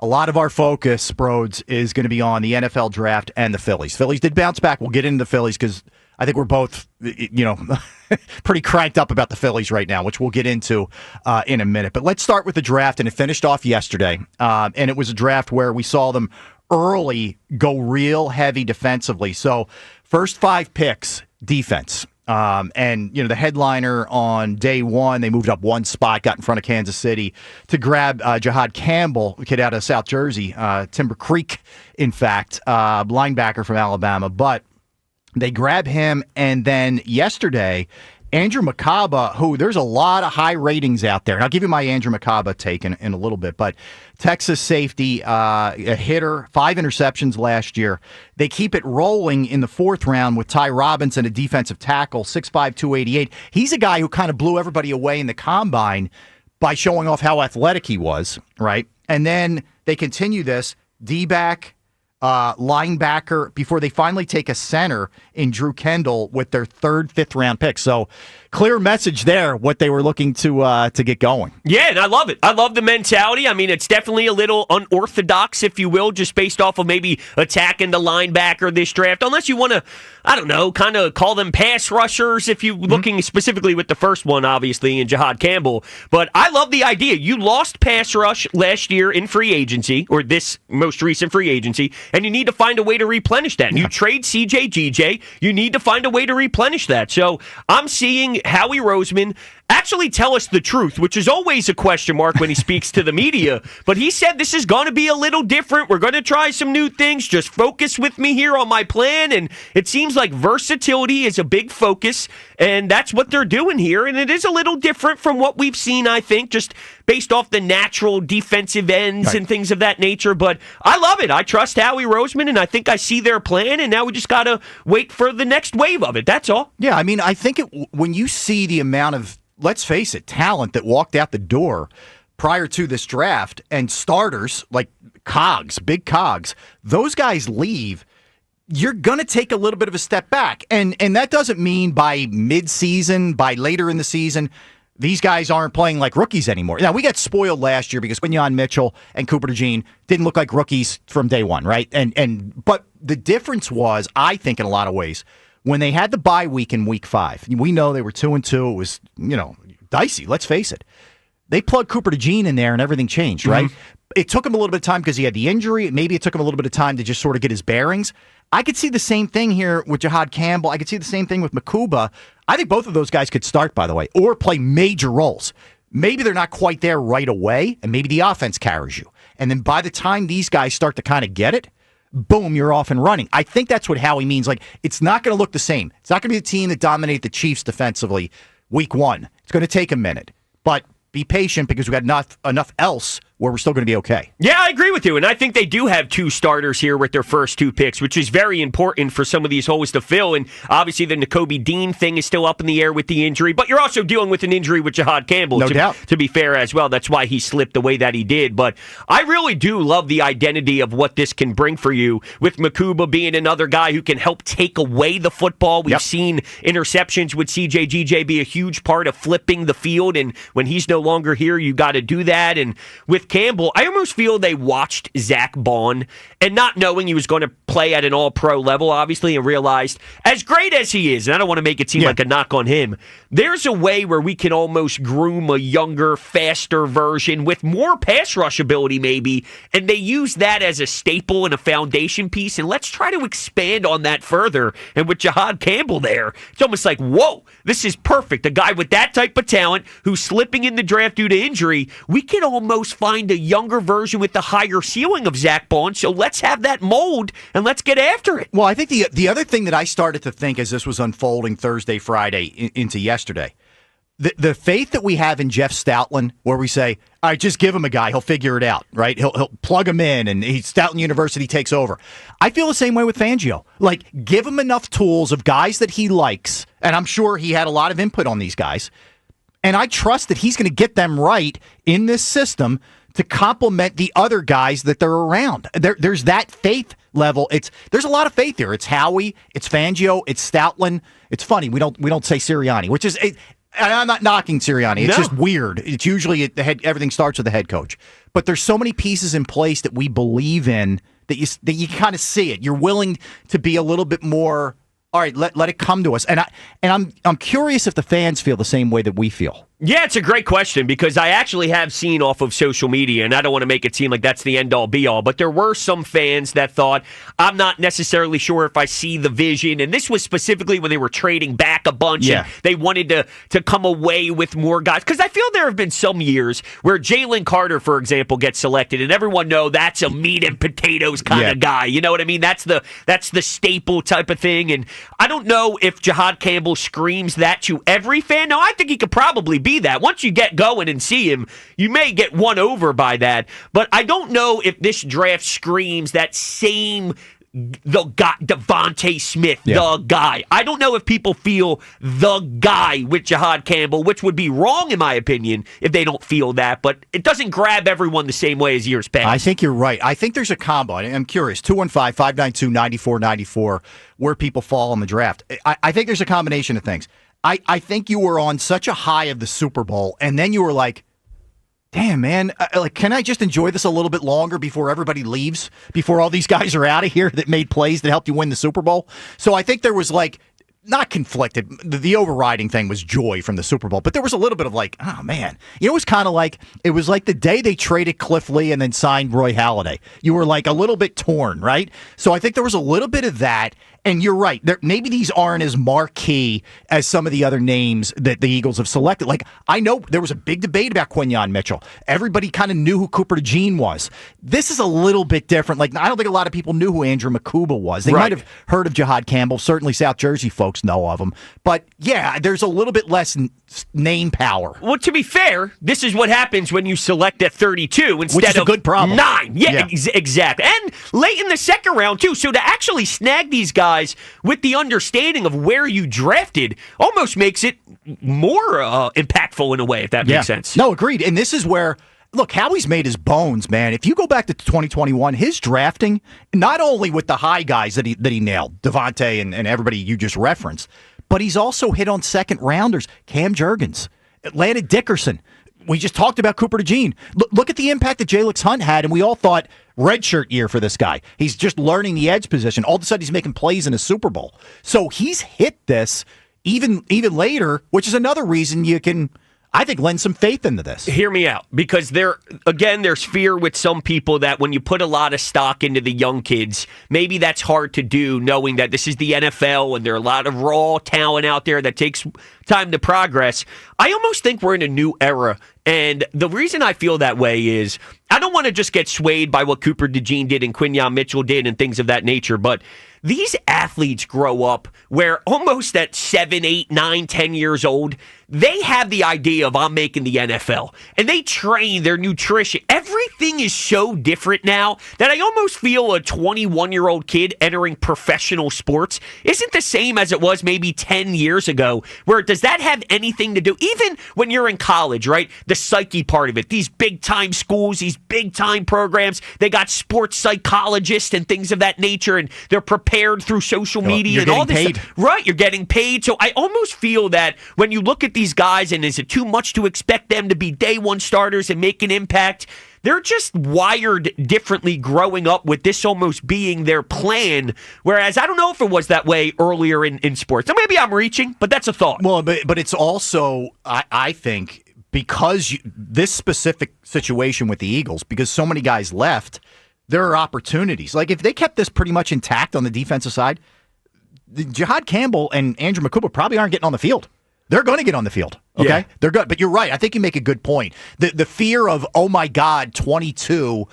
a lot of our focus, Brodes, is going to be on the NFL draft and the Phillies. Phillies did bounce back. We'll get into the Phillies because I think we're both, pretty cranked up about the Phillies right now, which we'll get into in a minute. But let's start with the draft, and it finished off yesterday. And it was a draft where we saw them early go real heavy defensively. So first 5 picks, defense. The headliner on day one, they moved up one spot, got in front of Kansas City to grab Jihad Campbell, a kid out of South Jersey, Timber Creek, in fact, linebacker from Alabama. But they grab him, and then yesterday, Andrew McCaba, who there's a lot of high ratings out there. And I'll give you my Andrew McCaba take in a little bit. But Texas safety, a hitter, 5 interceptions last year. They keep it rolling in the 4th round with Ty Robinson, a defensive tackle, 6'5", 288. He's a guy who kind of blew everybody away in the combine by showing off how athletic he was, right? And then they continue this, D-back, linebacker, before they finally take a center in Drew Kendall with their 3rd, 5th round pick. So clear message there, what they were looking to get going. Yeah, and I love it. I love the mentality. I mean, it's definitely a little unorthodox, if you will, just based off of maybe attacking the linebacker this draft. Unless you want to, I don't know, kind of call them pass rushers, if you're looking specifically with the first one, obviously, in Jihad Campbell. But I love the idea. You lost pass rush last year in free agency, or this most recent free agency, and you need to find a way to replenish that. And you trade CJ, you need to find a way to replenish that. So I'm seeing Howie Roseman actually tell us the truth, which is always a question mark when he speaks to the media. But he said this is going to be a little different. We're going to try some new things. Just focus with me here on my plan. And it seems like versatility is a big focus, and that's what they're doing here. And it is a little different from what we've seen, I think, just based off the natural defensive ends and things of that nature. But I love it. I trust Howie Roseman, and I think I see their plan, and now we just got to wait for the next wave of it. That's all. Yeah, I mean, I think when you see the amount of, let's face it, talent that walked out the door prior to this draft, and starters like big cogs, those guys leave, you're going to take a little bit of a step back. And that doesn't mean by mid-season, by later in the season, these guys aren't playing like rookies anymore. Now, we got spoiled last year because Quinyon Mitchell and Cooper DeJean didn't look like rookies from day one, right? But the difference was, I think, in a lot of ways, when they had the bye week in week 5, we know they were 2-2. It was, dicey, let's face it. They plugged Cooper DeJean in there and everything changed, right? It took him a little bit of time because he had the injury. Maybe it took him a little bit of time to just sort of get his bearings. I could see the same thing here with Jihad Campbell. I could see the same thing with Makuba. I think both of those guys could start, by the way, or play major roles. Maybe they're not quite there right away, and maybe the offense carries you. And then by the time these guys start to kind of get it, boom, you're off and running. I think that's what Howie means. Like, it's not going to look the same. It's not going to be the team that dominated the Chiefs defensively week 1. It's going to take a minute. But be patient because we've got enough else where we're still going to be okay. Yeah, I agree with you. And I think they do have 2 starters here with their first 2 picks, which is very important for some of these holes to fill. And obviously the Nakobe Dean thing is still up in the air with the injury, but you're also dealing with an injury with Jihad Campbell, no doubt. To be fair as well. That's why he slipped the way that he did. But I really do love the identity of what this can bring for you, with Makuba being another guy who can help take away the football. We've seen interceptions with CJ be a huge part of flipping the field, and when he's no longer here, you got to do that. And with Campbell, I almost feel they watched Zach Bond, and not knowing he was going to play at an all-pro level, obviously, and realized, as great as he is, and I don't want to make it seem like a knock on him, there's a way where we can almost groom a younger, faster version with more pass rush ability, maybe, and they use that as a staple and a foundation piece, and let's try to expand on that further. And with Jihad Campbell there, it's almost like, whoa, this is perfect. A guy with that type of talent who's slipping in the draft due to injury, we can almost find a younger version with the higher ceiling of Zach Bond. So let's have that mold and let's get after it. Well, I think the other thing that I started to think as this was unfolding Thursday, Friday into yesterday, the faith that we have in Jeff Stoutland, where we say, all right, just give him a guy, he'll figure it out, right? He'll plug him in, and Stoutland University takes over. I feel the same way with Fangio. Like, give him enough tools of guys that he likes, and I'm sure he had a lot of input on these guys, and I trust that he's going to get them right in this system to complement the other guys that they're around. There's that faith level. There's a lot of faith here. It's Howie, it's Fangio, it's Stoutland. It's funny we don't say Sirianni, which is And I'm not knocking Sirianni. It's No. just weird. It's usually everything starts with the head coach. But there's so many pieces in place that we believe in that you kind of see it. You're willing to be a little bit more. All right, let it come to us. And I'm curious if the fans feel the same way that we feel. Yeah, it's a great question because I actually have seen off of social media, and I don't want to make it seem like that's the end-all, be-all, but there were some fans that thought, I'm not necessarily sure if I see the vision, and this was specifically when they were trading back a bunch, and they wanted to come away with more guys, because I feel there have been some years where Jalen Carter, for example, gets selected, and everyone know that's a meat and potatoes kind of guy, you know what I mean? That's the staple type of thing, and I don't know if Jahad Campbell screams that to every fan. Now, I think he could probably be that. Once you get going and see him, you may get won over by that. But I don't know if this draft screams that same the guy, Devontae Smith, the guy. I don't know if people feel the guy with Jahad Campbell, which would be wrong in my opinion if they don't feel that. But it doesn't grab everyone the same way as years past. I think you're right. I think there's a combo. I'm curious. 215-592-9494, where people fall in the draft. I think there's a combination of things. I think you were on such a high of the Super Bowl, and then you were like, damn, man, can I just enjoy this a little bit longer before everybody leaves, before all these guys are out of here that made plays that helped you win the Super Bowl? So I think there was not conflicted. The overriding thing was joy from the Super Bowl, but there was a little bit of oh man, it was kind of it was like the day they traded Cliff Lee and then signed Roy Halladay. You were a little bit torn, right? So I think there was a little bit of that. And you're right. Maybe these aren't as marquee as some of the other names that the Eagles have selected. I know there was a big debate about Quinyon Mitchell. Everybody kind of knew who Cooper DeJean was. This is a little bit different. I don't think a lot of people knew who Andrew Makuba was. They might have heard of Jahad Campbell. Certainly South Jersey folks know of him. But, yeah, there's a little bit less name power. Well, to be fair, this is what happens when you select at 32 instead Which is of a good problem. 9. Yeah. Exactly. And late in the second round, too. So to actually snag these guys with the understanding of where you drafted almost makes it more impactful in a way, if that makes sense. No, agreed. And this is where, look, Howie's made his bones, man. If you go back to 2021, his drafting, not only with the high guys that he nailed, Devontae and everybody you just referenced, but he's also hit on second rounders, Cam Jurgens, Atlanta Dickerson. We just talked about Cooper DeJean. Look at the impact that Jalix Hunt had, and we all thought redshirt year for this guy. He's just learning the edge position. All of a sudden, he's making plays in a Super Bowl. So he's hit this even later, which is another reason you can, I think, lend some faith into this. Hear me out, because there's fear with some people that when you put a lot of stock into the young kids, maybe that's hard to do, knowing that this is the NFL and there are a lot of raw talent out there that takes time to progress. I almost think we're in a new era, and the reason I feel that way is I don't want to just get swayed by what Cooper DeJean did and Quinyon Mitchell did and things of that nature, but these athletes grow up where almost at 7, 8, 9, 10 years old, they have the idea of I'm making the NFL, and they train their nutrition. Everything is so different now that I almost feel a 21-year-old kid entering professional sports isn't the same as it was maybe 10 years ago, where does that have anything to do, even when you're in college, right? The psyche part of it, these big-time schools, these big-time programs, they got sports psychologists and things of that nature, and they're prepared through social media and all this stuff. Right, you're getting paid. So I almost feel that when you look at these guys, and is it too much to expect them to be day one starters and make an impact? They're just wired differently growing up with this almost being their plan, whereas I don't know if it was that way earlier in sports. So maybe I'm reaching, but that's a thought. Well, but it's also, I think, because this specific situation with the Eagles, because so many guys left, there are opportunities. If they kept this pretty much intact on the defensive side, Jahad Campbell and Andrew Makuba probably aren't getting on the field. They're going to get on the field, okay? Yeah. They're good. But you're right. I think you make a good point. The fear of, oh, my God, 22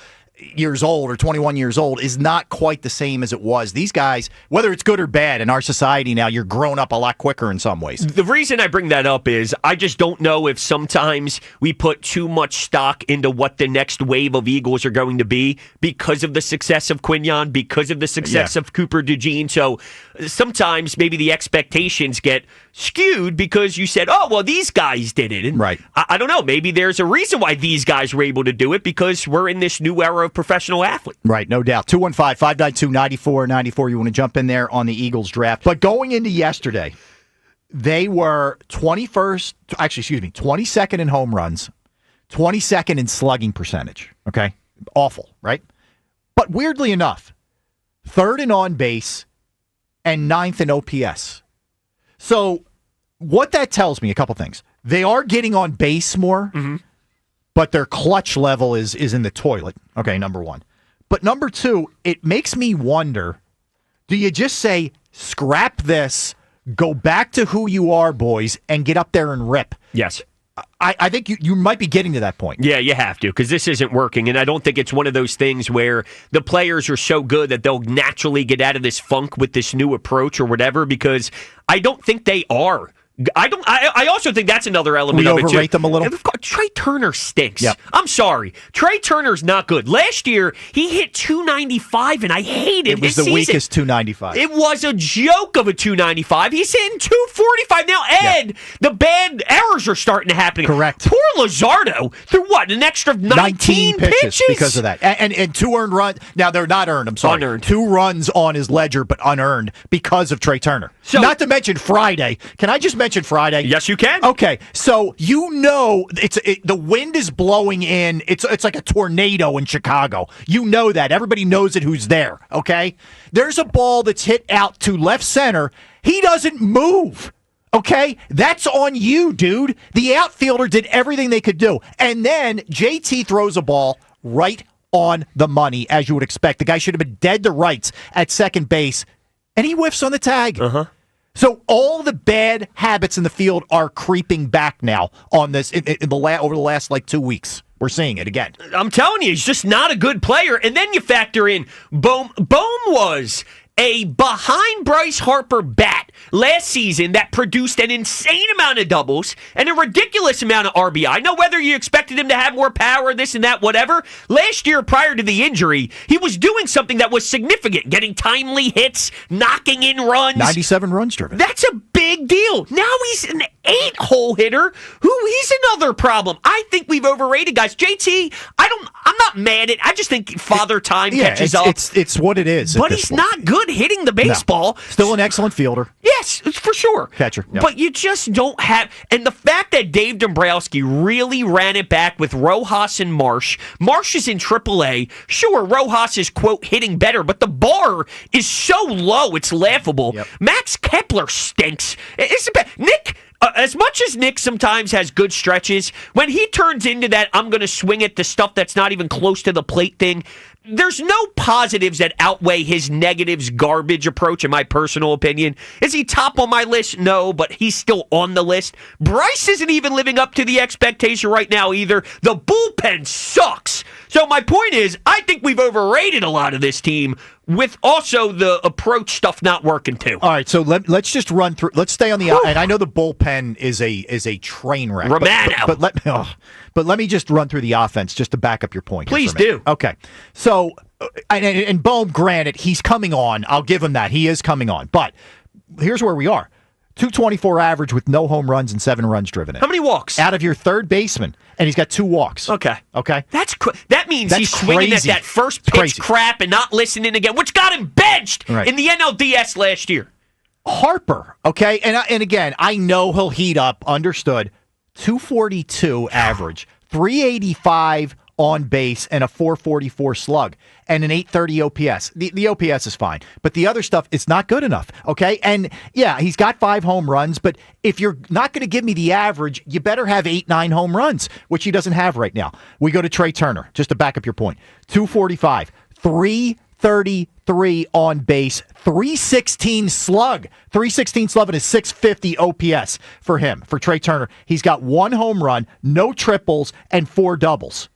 years old or 21 years old is not quite the same as it was. These guys, whether it's good or bad in our society now, you're grown up a lot quicker in some ways. The reason I bring that up is I just don't know if sometimes we put too much stock into what the next wave of Eagles are going to be because of the success of Quinyon, because of the success of Cooper DeJean. So sometimes maybe the expectations get skewed because you said, oh, well, these guys did it. And right. I don't know. Maybe there's a reason why these guys were able to do it, because we're in this new era of professional athlete. Right, no doubt. 215-592-9494. You want to jump in there on the Eagles draft. But going into yesterday, they were 22nd in home runs, 22nd in slugging percentage. Okay? Awful, right? But weirdly enough, 3rd in on base and 9th in OPS. So what that tells me, a couple things. They are getting on base more, but their clutch level is in the toilet. Okay, number one. But number two, it makes me wonder, do you just say, scrap this, go back to who you are, boys, and get up there and rip? Yes. I think you might be getting to that point. Yeah, you have to, because this isn't working. And I don't think it's one of those things where the players are so good that they'll naturally get out of this funk with this new approach or whatever, because I don't think they are. I also think that's another element of it, too. We overrate them a little? Trey Turner stinks. Yep. I'm sorry. Trey Turner's not good. Last year, he hit 295, and I hated it was his the season. weakest 295. It was a joke of a 295. He's hitting 245. Now, Ed, the bad errors are starting to happen. Correct. Poor Luzardo threw what, an extra 19 pitches? Because of that. And 2 earned runs. Now, they're not earned, I'm sorry. Unearned. 2 runs on his ledger, but unearned because of Trey Turner. So, not to mention Friday. Can I just mention Friday? Yes, you can. Okay, so the wind is blowing in. It's like a tornado in Chicago. You know that. Everybody knows it who's there, okay? There's a ball that's hit out to left center. He doesn't move. Okay? That's on you, dude. The outfielder did everything they could do. And then JT throws a ball right on the money, as you would expect. The guy should have been dead to rights at second base, and he whiffs on the tag. So all the bad habits in the field are creeping back now on this over the last 2 weeks. We're seeing it again. I'm telling you, he's just not a good player. And then you factor in Bohm. Bohm was a behind Bryce Harper bat last season that produced an insane amount of doubles and a ridiculous amount of RBI. Now, whether you expected him to have more power, this and that, whatever, last year prior to the injury, he was doing something that was significant, getting timely hits, knocking in runs. 97 runs driven. That's a big deal. Now he's an 8-hole hitter. He's another problem. I think we've overrated guys. JT, I'm not mad at. I just think father time catches up. It's what it is. But he's not good hitting the baseball. No. Still an excellent fielder. Yes, for sure. Catcher. Yep. But you just don't have. And the fact that Dave Dombrowski really ran it back with Rojas and Marsh. Marsh is in AAA. Sure, Rojas is, quote, hitting better, but the bar is so low, it's laughable. Yep. Max Kepler stinks. Nick. As much as Nick sometimes has good stretches, when he turns into that I'm going to swing at the stuff that's not even close to the plate thing, there's no positives that outweigh his negatives garbage approach, in my personal opinion. Is he top on my list? No, but he's still on the list. Bryce isn't even living up to the expectation right now either. The bullpen sucks. So my point is, I think we've overrated a lot of this team, with also the approach stuff not working too. All right, so let's just run through. Let's stay on the and I know the bullpen is a train wreck. Romano. But let me just run through the offense just to back up your point. Please do. Okay, so and Bohm, granted, he's coming on. I'll give him that. He is coming on. But here's where we are. 224 average with no home runs and 7 runs driven in. How many walks? Out of your third baseman, and he's got 2 walks. Okay. That means That's he's swinging crazy. at that first pitch crap and not listening again, which got him benched in the NLDS last year. Harper, okay? And again, I know he'll heat up, understood. 242 average, 385 on base, and a 444 slug, and an 830 OPS. The OPS is fine, but the other stuff, it's not good enough, okay? And yeah, he's got 5 home runs, but if you're not going to give me the average, you better have 8-9 home runs, which he doesn't have right now. We go to Trey Turner, just to back up your point. 245, 333 on base, 316 slug. 316 slug and a 650 OPS for him, for Trey Turner. He's got 1 home run, no triples, and 4 doubles.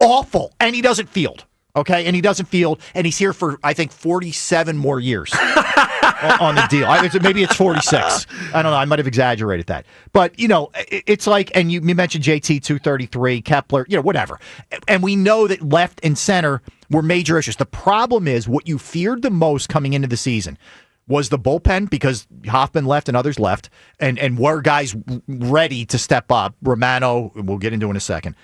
Awful. And he doesn't field. Okay? And he doesn't field. And he's here for, I think, 47 more years on the deal. Maybe it's 46. I don't know. I might have exaggerated that. But, it's like, and you mentioned JT 233, Kepler, whatever. And we know that left and center were major issues. The problem is what you feared the most coming into the season was the bullpen, because Hoffman left and others left, and were guys ready to step up. Romano, we'll get into in a second.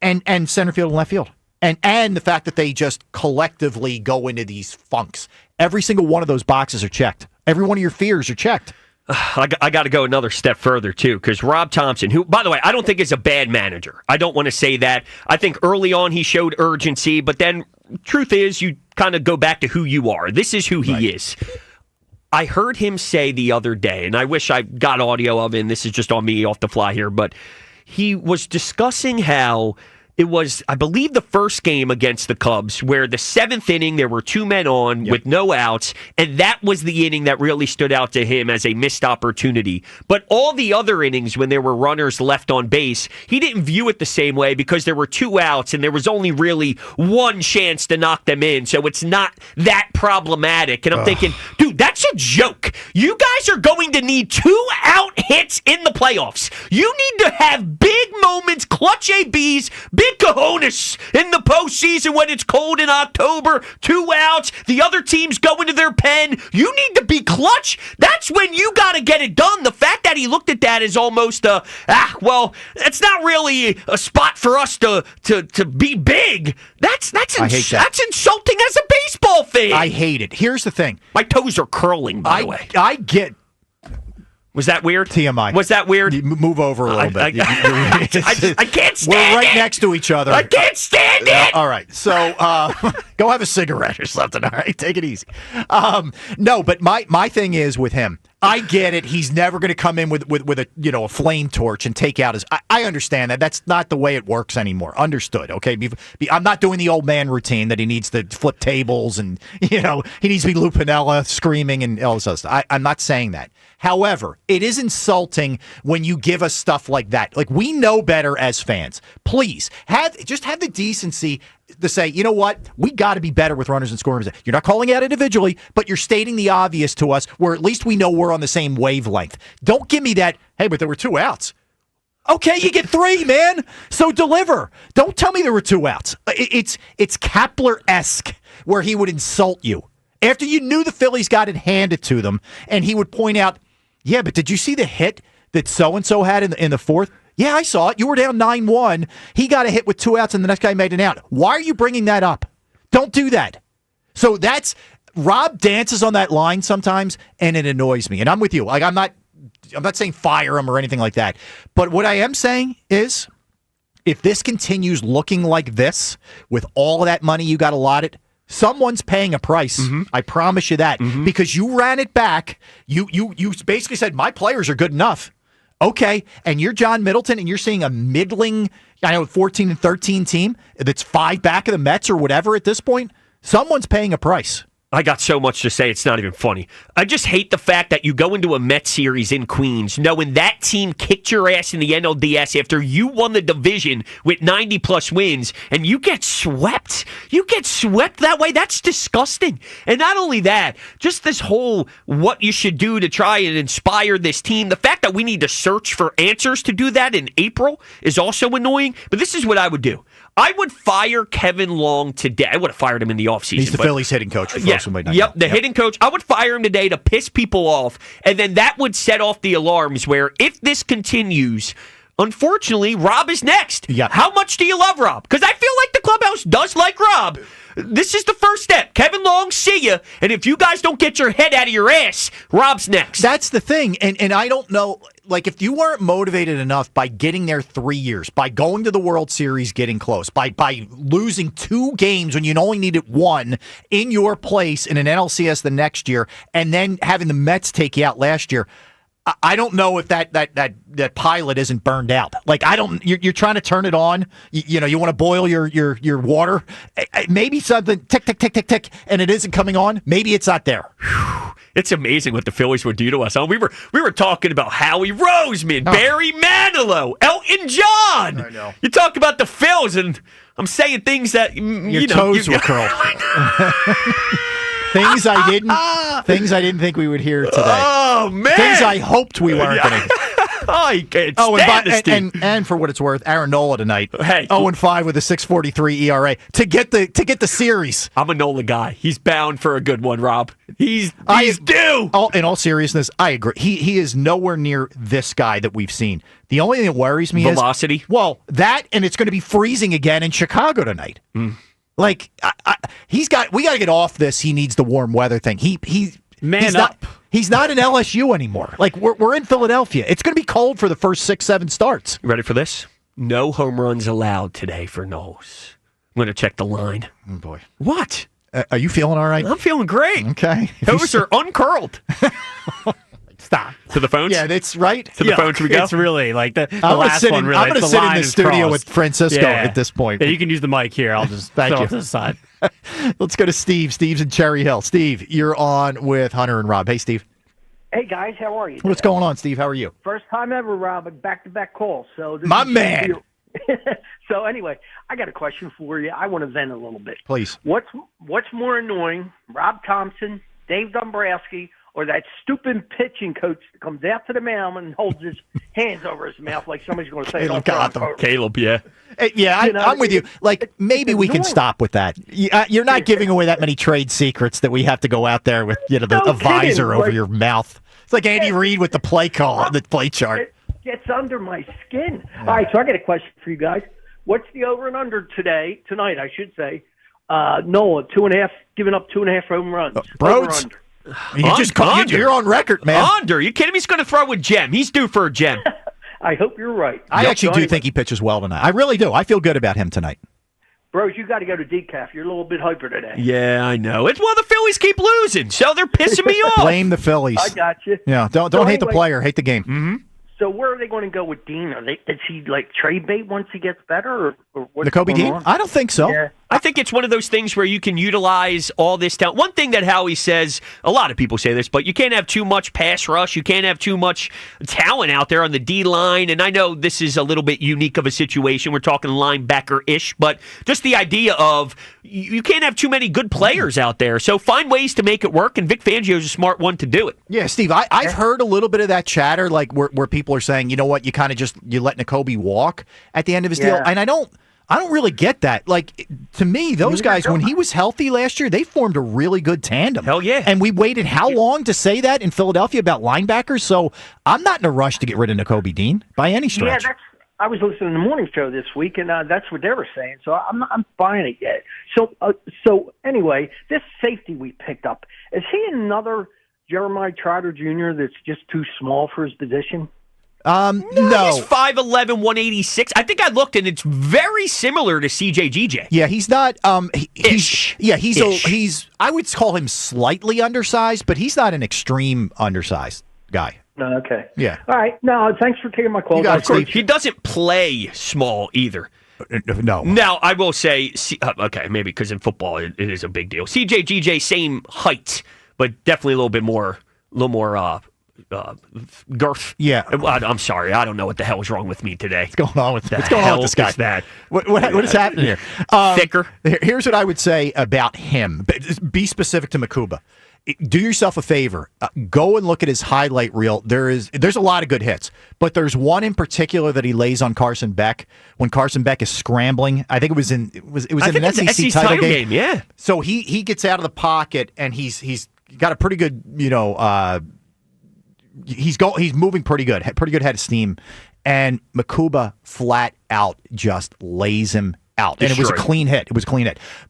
And center field and left field. And the fact that they just collectively go into these funks. Every single one of those boxes are checked. Every one of your fears are checked. I got to go another step further, too, because Rob Thompson, who, by the way, I don't think is a bad manager. I don't want to say that. I think early on he showed urgency, but then truth is you kind of go back to who you are. This is who he is. I heard him say the other day, and I wish I got audio of it, and this is just on me off the fly here, but he was discussing how it was, I believe, the first game against the Cubs where the 7th inning, there were 2 men on with no outs, and that was the inning that really stood out to him as a missed opportunity. But all the other innings when there were runners left on base, he didn't view it the same way because there were 2 outs and there was only really 1 chance to knock them in, so it's not that problematic. And I'm thinking, dude, that's a joke. You guys are going to need 2 out hits in the playoffs. You need to have big moments, clutch ABs, big cojones in the postseason when it's cold in October. 2 outs, the other team's going to their pen. You need to be clutch. That's when you got to get it done. The fact that he looked at that as almost it's not really a spot for us to be big. That's insulting as a baseball fan. I hate it. Here's the thing. My toes are curling, by the way. I get. Was that weird? TMI. Was that weird? You move over a little bit. I can't stand it. We're right next to each other. I can't stand it. All right. So go have a cigarette or something. All right. Take it easy. No, but my thing is with him, I get it. He's never going to come in with a flame torch and take out his. I understand that. That's not the way it works anymore. Understood. Okay. I'm not doing the old man routine that he needs to flip tables and he needs to be Lou Piniella screaming and all this other stuff. I'm not saying that. However, it is insulting when you give us stuff like that. Like, we know better as fans. Please have the decency to say, you know what, we got to be better with runners and scoring. You're not calling out individually, but you're stating the obvious to us, where at least we know we're on the same wavelength. Don't give me that, hey, but there were 2 outs. Okay, you get 3, man. So deliver. Don't tell me there were 2 outs. It's Kapler-esque where he would insult you after you knew the Phillies got it handed to them, and he would point out, yeah, but did you see the hit that so-and-so had in the 4th? Yeah, I saw it. You were down 9-1. He got a hit with 2 outs, and the next guy made an out. Why are you bringing that up? Don't do that. So Rob dances on that line sometimes, and it annoys me. And I'm with you. Like, I'm not saying fire him or anything like that. But what I am saying is, if this continues looking like this, with all of that money you got allotted, someone's paying a price. Mm-hmm. I promise you that. Mm-hmm. Because you ran it back. You basically said, my players are good enough. Okay, and you're John Middleton, and you're seeing a middling, 14-13 team that's 5 back of the Mets or whatever at this point. Someone's paying a price. I got so much to say, it's not even funny. I just hate the fact that you go into a Mets series in Queens knowing that team kicked your ass in the NLDS after you won the division with 90-plus wins, and you get swept. You get swept that way? That's disgusting. And not only that, just this whole what you should do to try and inspire this team. The fact that we need to search for answers to do that in April is also annoying, but this is what I would do. I would fire Kevin Long today. I would have fired him in the offseason. He's the Phillies hitting coach. For the hitting coach. I would fire him today to piss people off, and then that would set off the alarms where if this continues, unfortunately, Rob is next. Yep. How much do you love Rob? Because I feel like the clubhouse does like Rob. This is the first step. Kevin Long, see ya. And if you guys don't get your head out of your ass, Rob's next. That's the thing. And I don't know, like, if you weren't motivated enough by getting there 3 years, by going to the World Series, getting close, by losing 2 games when you only needed 1 in your place in an NLCS the next year, and then having the Mets take you out last year, I don't know if that pilot isn't burned out. Like, you're trying to turn it on. You want to boil your water. Maybe something tick, tick, tick, tick, tick, and it isn't coming on. Maybe it's not there. It's amazing what the Phillies would do to us. We were talking about Howie Roseman, Barry Manilow, Elton John. I know. You talk about the Phils, and I'm saying things that your toes will curl. Things I didn't think we would hear today. Oh, man. Things I hoped we weren't going to. You can't stand this team. And for what it's worth, Aaron Nola tonight, hey, 0-5 with a 6.43 ERA to get the series. I'm a Nola guy. He's bound for a good one, Rob. He's due. In all seriousness, I agree. He is nowhere near this guy that we've seen. The only thing that worries me velocity. That, and it's going to be freezing again in Chicago tonight. Like, we got to get off this. He needs the warm weather thing. He's up. He's not in LSU anymore. Like, we're in Philadelphia. It's going to be cold for the first 6, 7 starts. You ready for this? No home runs allowed today for Knowles. I'm going to check the line. Oh, boy. What? Are you feeling all right? I'm feeling great. Okay. Those are uncurled. Stop. To the phones? Yeah, that's right. To the phones we go? It's really like the I'm last one. Really, I'm going to sit in the studio with Francisco Yeah. at this point. Yeah, you can use the mic here. I'll just Thank throw you. it to the side. Let's go to Steve. Steve's in Cherry Hill. Steve, you're on with Hunter and Rob. Hey, Steve. Hey guys, how are you? What's going on, Steve? How are you? First time ever, Rob. Back-to-back calls. So this My is- man. So anyway, I got a question for you. I want to vent a little bit. Please. What's more annoying, Rob Thompson, Dave Dombrowski, or that stupid pitching coach that comes out to the mound and holds his hands over his mouth like somebody's going to say, Caleb got them. Caleb, yeah. Hey, yeah, You know, I'm with you. Like, maybe we can annoying. stop with that. You're not giving away that many trade secrets that we have to go out there with, a No visor kidding. over Like- your mouth. It's like Andy Reid with the play call on the play chart. It gets under my skin. All right, so I got a question for you guys. What's the over and under tonight, I should say? Noah, 2.5, giving up 2.5 home runs. Brodes? Over, Under. You're on record, man. Under. You kidding me? He's going to throw a gem. He's due for a gem. I hope you're right. I actually So do anyway, think he pitches well tonight. I really do. I feel good about him tonight. Bros, you got to go to decaf. You're a little bit hyper today. Yeah, I know. It's the Phillies keep losing, so they're pissing me off. Blame the Phillies. I got you. Yeah, don't So hate the anyway- player, hate the game. Mm-hmm. So where are they going to go with Dean? Is he like trade bait once he gets better, or what's Jacoby going Dean? on? I don't think so. Yeah. I think it's one of those things where you can utilize all this talent. One thing that Howie says, a lot of people say this, but you can't have too much pass rush. You can't have too much talent out there on the D line. And I know this is a little bit unique of a situation. We're talking linebacker-ish, but just the idea of you can't have too many good players out there. So find ways to make it work, and Vic Fangio's a smart one to do it. Yeah, Steve, I've heard a little bit of that chatter, like where people are saying, you know what, you let Nakobe walk at the end of his deal, Yeah. and I don't really get that. Like, to me, those guys, when he was healthy last year, they formed a really good tandem. Hell yeah. And we waited how long to say that in Philadelphia about linebackers? So I'm not in a rush to get rid of Nakobe Dean by any stretch. Yeah, I was listening to the morning show this week, and that's what they were saying. So I'm buying it yet. So anyway, this safety we picked up, is he another Jeremiah Trotter Jr. that's just too small for his position? No. He's 5'11", 186. I think I looked, and it's very similar to CJGJ. Yeah, he's not. Ish. He's. I would call him slightly undersized, but he's not an extreme undersized guy. No, okay. Yeah. All right. No, thanks for taking my call. You got it, Of course. Steve. He doesn't play small either. No. Now, I will say, okay, maybe because in football it is a big deal. CJGJ, same height, but definitely a little bit more girth. Yeah. I'm sorry. I don't know what the hell is wrong with me today. What's going on with The this guy? is that? What is happening here? Thicker. Here's what I would say about him. Be specific to Makuba. Do yourself a favor. Go and look at his highlight reel. There's a lot of good hits, but there's one in particular that he lays on Carson Beck when Carson Beck is scrambling. I think it was in an SEC title game. Yeah. So he gets out of the pocket and he's got a pretty good he's moving pretty good head of steam, and Makuba flat out just lays him out. And it was a clean hit.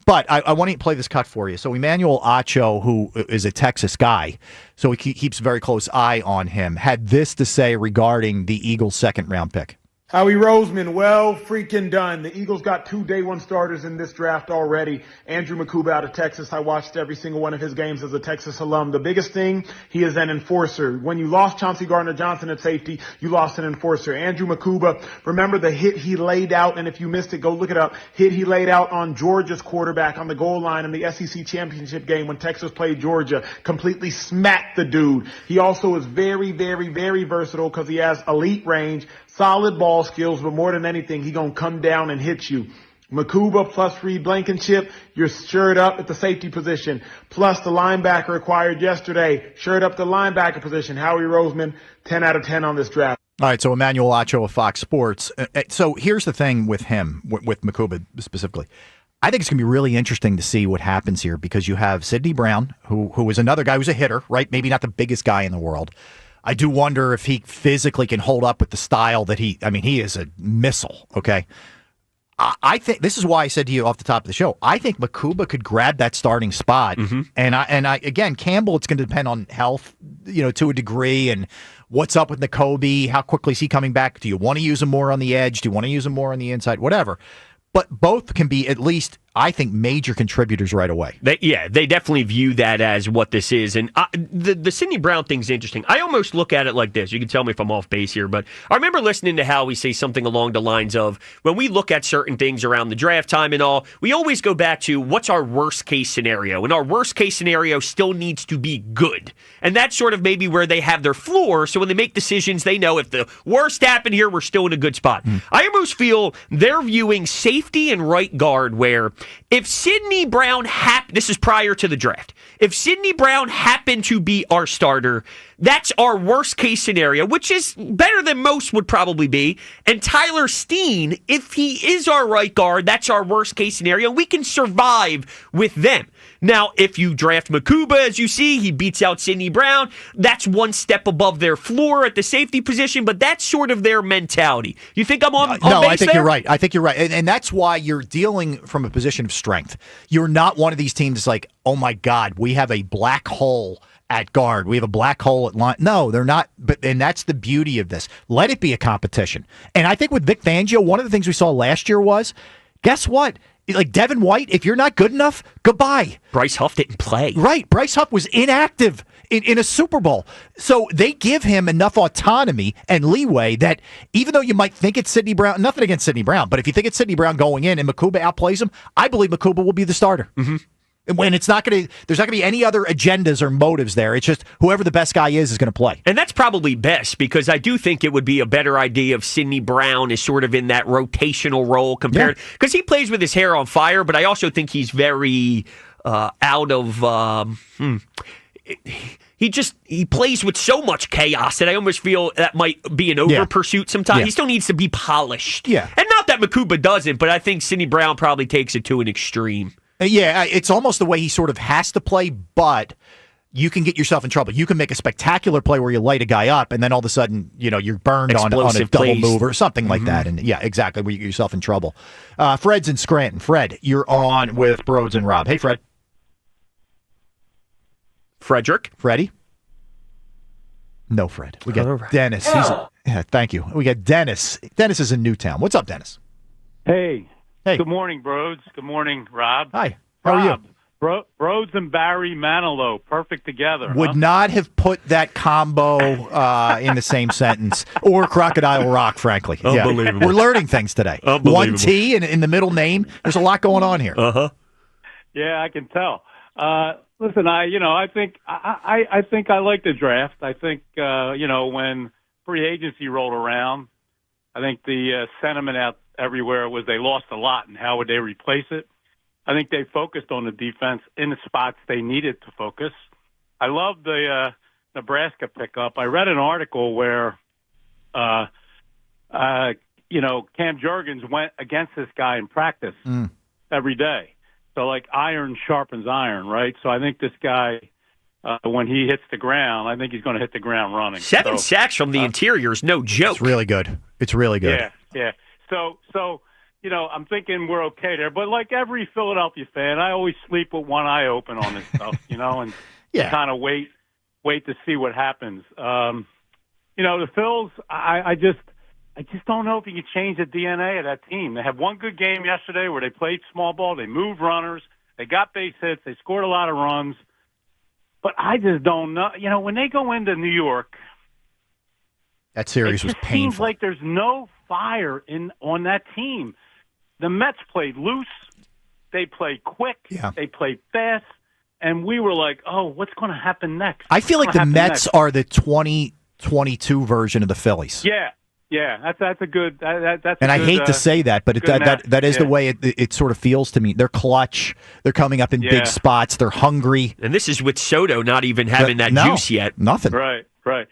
But I want to play this cut for you. So Emmanuel Acho, who is a Texas guy, so he keeps a very close eye on him, had this to say regarding the Eagles' second-round pick. Howie Roseman, well freaking done. The Eagles got 2 day one starters in this draft already. Andrew Makuba out of Texas. I watched every single one of his games as a Texas alum. The biggest thing, he is an enforcer. When you lost Chauncey Gardner-Johnson at safety, you lost an enforcer. Andrew Makuba, remember the hit he laid out, and if you missed it, go look it up. Hit he laid out on Georgia's quarterback on the goal line in the SEC championship game when Texas played Georgia. Completely smacked the dude. He also is very, very, very versatile because he has elite range, solid ball skills, but more than anything, he gonna come down and hit you. Makuba plus Reed Blankenship, you're shored up at the safety position. Plus the linebacker acquired yesterday, shored up the linebacker position. Howie Roseman, 10 out of 10 on this draft. All right, so Emmanuel Acho of Fox Sports. So here's the thing with him, with Makuba specifically. I think it's going to be really interesting to see what happens here because you have Sidney Brown, who is another guy who's a hitter, right? Maybe not the biggest guy in the world. I do wonder if he physically can hold up with the style that he is a missile, okay? I think this is why I said to you off the top of the show. I think Makuba could grab that starting spot, and I again Campbell. It's going to depend on health, to a degree, and what's up with Nakobe. How quickly is he coming back? Do you want to use him more on the edge? Do you want to use him more on the inside? Whatever. But both can be at least, I think, major contributors right away. They definitely view that as what this is. And the Sidney Brown thing's interesting. I almost look at it like this. You can tell me if I'm off base here, but I remember listening to Howie say something along the lines of, when we look at certain things around the draft time and all, we always go back to what's our worst case scenario. And our worst case scenario still needs to be good. And that's sort of maybe where they have their floor. So when they make decisions, they know if the worst happened here, we're still in a good spot. I almost feel they're viewing safety and right guard where if Sidney Brown this is prior to the draft. If Sidney Brown happened to be our starter, that's our worst case scenario, which is better than most would probably be. And Tyler Steen, if he is our right guard, that's our worst case scenario. We can survive with them. Now, if you draft Makuba, as you see, he beats out Sidney Brown. That's one step above their floor at the safety position, but that's sort of their mentality. You think I'm on No, base I think there? you're right. I think you're right. And that's why you're dealing from a position of strength. You're not one of these teams that's like, oh my God, we have a black hole at guard. We have a black hole at line. No, they're not. And that's the beauty of this. Let it be a competition. And I think with Vic Fangio, one of the things we saw last year was, guess what? Like Devin White, if you're not good enough, goodbye. Bryce Huff didn't play. Right. Bryce Huff was inactive in a Super Bowl. So they give him enough autonomy and leeway that even though you might think it's Sidney Brown, nothing against Sidney Brown, but if you think it's Sidney Brown going in and Makuba outplays him, I believe Makuba will be the starter. When it's not going to, there's not going to be any other agendas or motives there. It's just whoever the best guy is going to play. And that's probably best because I do think it would be a better idea if Sidney Brown is sort of in that rotational role compared, because he plays with his hair on fire, but I also think he's very out of. He plays with so much chaos that I almost feel that might be an over pursuit sometimes. He still needs to be polished. Yeah. And not that Makuba doesn't, but I think Sidney Brown probably takes it to an extreme. Yeah, it's almost the way he sort of has to play, but you can get yourself in trouble. You can make a spectacular play where you light a guy up, and then all of a sudden, you're burned on a double move or something like that. And yeah, exactly, where you get yourself in trouble. Fred's in Scranton. Fred, you're on with Brodes and Rob. Hey, Fred. Frederick? Freddie? No, Fred. We got right. Dennis. Thank you. We got Dennis. Dennis is in Newtown. What's up, Dennis? Hey. Hey. Good morning, Brodes. Good morning, Rob. Hi. How are you? Brodes and Barry Manilow, perfect together. Would not have put that combo in the same sentence, or Crocodile Rock, frankly. Unbelievable. We're learning things today. One T in the middle name. There's a lot going on here. Yeah, I can tell. Listen, I think I like the draft. I think when free agency rolled around, I think the sentiment out everywhere was they lost a lot, and how would they replace it? I think they focused on the defense in the spots they needed to focus. I love the Nebraska pickup. I read an article where, Cam Jurgens went against this guy in practice every day. So, like, iron sharpens iron, right? So I think this guy, when he hits the ground, I think he's going to hit the ground running. 7 sacks from the interior is no joke. It's really good. Yeah. So I'm thinking we're okay there. But like every Philadelphia fan, I always sleep with one eye open on this stuff, and kind of wait to see what happens. The Phils, I just don't know if you can change the DNA of that team. They had one good game yesterday where they played small ball, they moved runners, they got base hits, they scored a lot of runs. But I just don't know. When they go into New York, that series was painful. It seems like there's no fire on that team. The Mets played loose. They played quick. Yeah. They played fast. And we were like, oh, what's going to happen next? I feel like the Mets are the 2022 version of the Phillies. Yeah, that's a good. I hate to say that, but that is the way it sort of feels to me. They're clutch. They're coming up in big spots. They're hungry. And this is with Soto not even having that juice yet. Nothing. Right.